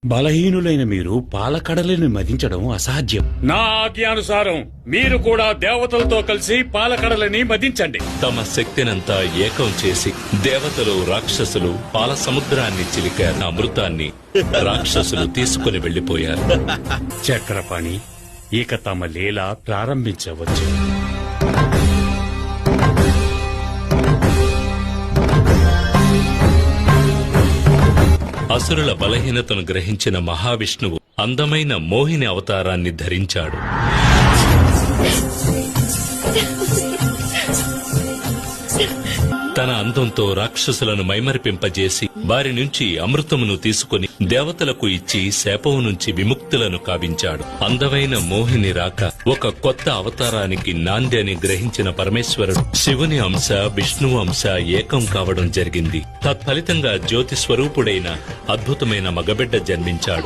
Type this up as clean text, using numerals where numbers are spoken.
బలహీనులైన మీరు పాలకడలిని మదించడం అసాధ్యం. నా ఆజ్ఞానుసారం మీరు కూడా దేవతలతో కలిసి పాలకడలిని మదించండి. తమ శక్తినంతా ఏకం చేసి దేవతలు రాక్షసులు పాల సముద్రాన్ని చిలికారు. అమృతాన్ని రాక్షసులు తీసుకుని వెళ్లిపోయారు. చక్రపాణి, ఇక తమ లీల ప్రారంభించవచ్చు. అసురుల బలహీనతను గ్రహించిన మహావిష్ణువు అందమైన మోహిని అవతారాన్ని ధరించాడు. తన అందంతో రాక్షసులను మైమరిపింపజేసి వారి నుంచి అమృతమును తీసుకుని దేవతలకు ఇచ్చి శాపం నుంచి విముక్తులను కావించాడు. అందమైన మోహిని రాక ఒక కొత్త అవతారానికి నాంది అని గ్రహించిన పరమేశ్వరుడు శివుని అంశ విష్ణువు అంశ ఏకం కావడం జరిగింది. తత్ఫలితంగా జ్యోతి స్వరూపుడైన అద్భుతమైన మగబిడ్డ జన్మించాడు.